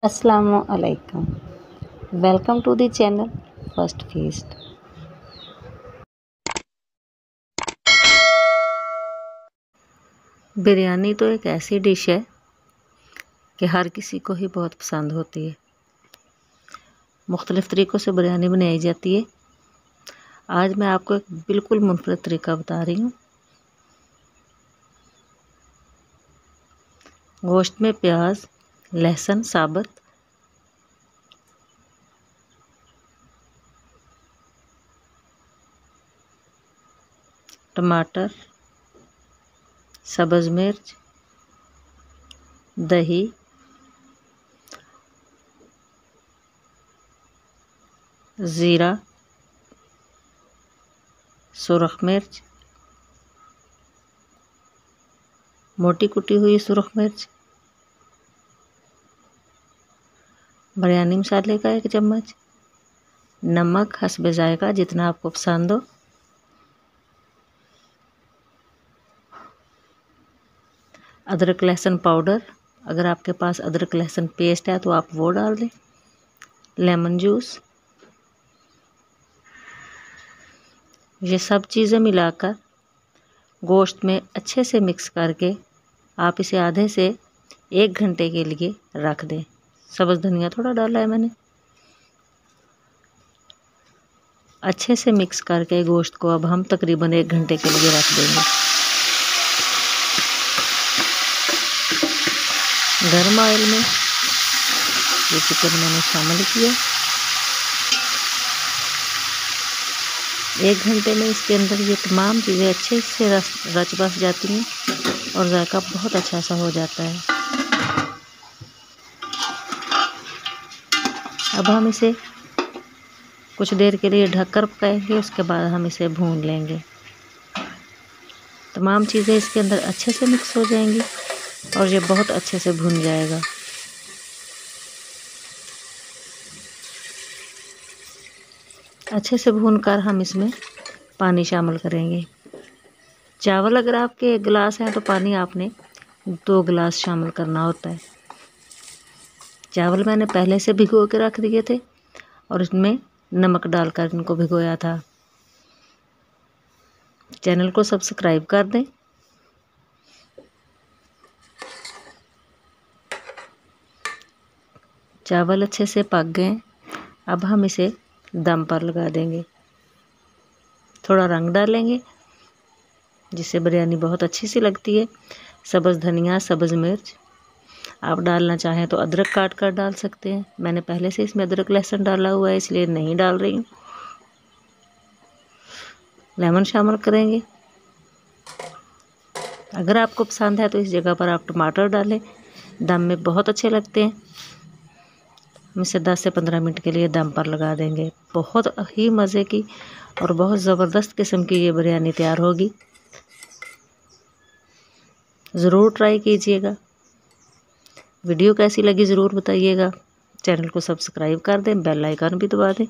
Assalamu alaikum. Welcome to the channel First Feast. Biryani तो एक ऐसी डिश है कि हर किसी को ही बहुत पसंद होती है। मुख्तलिफ़ तरीक़ों से बिरयानी बनाई जाती है। आज मैं आपको एक बिल्कुल मुनफरद तरीका बता रही हूँ। गोश्त में प्याज, लहसुन साबुत, टमाटर, सब्ज़ मिर्च, दही, ज़ीरा, सुरख मिर्च, मोटी कुटी हुई सुरख मिर्च, बिरयानी मसाले का 1 चम्मच, नमक हस्बे जायका जितना आपको पसंद हो, अदरक लहसुन पाउडर, अगर आपके पास अदरक लहसुन पेस्ट है तो आप वो डाल दें, लेमन जूस। ये सब चीज़ें मिलाकर गोश्त में अच्छे से मिक्स करके आप इसे आधे से 1 घंटे के लिए रख दें। सब्ज़ धनिया थोड़ा डाला है मैंने। अच्छे से मिक्स करके गोश्त को अब हम तकरीबन 1 घंटे के लिए रख देंगे। गर्म ऑयल में ये चिकन मैंने शामिल किया। 1 घंटे में इसके अंदर ये तमाम चीज़ें अच्छे से रच बस जाती हैं और जायका बहुत अच्छा सा हो जाता है। अब हम इसे कुछ देर के लिए ढककर पकाएंगे, उसके बाद हम इसे भून लेंगे। तमाम चीज़ें इसके अंदर अच्छे से मिक्स हो जाएंगी और ये बहुत अच्छे से भुन जाएगा। अच्छे से भूनकर हम इसमें पानी शामिल करेंगे। चावल अगर आपके 1 गिलास हैं तो पानी आपने 2 गिलास शामिल करना होता है। चावल मैंने पहले से भिगो के रख दिए थे और इसमें नमक डालकर इनको भिगोया था। चैनल को सब्सक्राइब कर दें। चावल अच्छे से पक गए। अब हम इसे दम पर लगा देंगे। थोड़ा रंग डालेंगे जिससे बिरयानी बहुत अच्छी सी लगती है। सब्ज़ धनिया, सब्ज़ मिर्च, आप डालना चाहें तो अदरक काट कर डाल सकते हैं। मैंने पहले से इसमें अदरक लहसुन डाला हुआ है इसलिए नहीं डाल रही हूँ। लेमन शामिल करेंगे। अगर आपको पसंद है तो इस जगह पर आप टमाटर डालें, दम में बहुत अच्छे लगते हैं। हम इसे 10 से 15 मिनट के लिए दम पर लगा देंगे। बहुत ही मज़े की और बहुत ज़बरदस्त किस्म की ये बिरयानी तैयार होगी। ज़रूर ट्राई कीजिएगा। वीडियो कैसी लगी ज़रूर बताइएगा। चैनल को सब्सक्राइब कर दें, बेल आइकन भी दबा दें।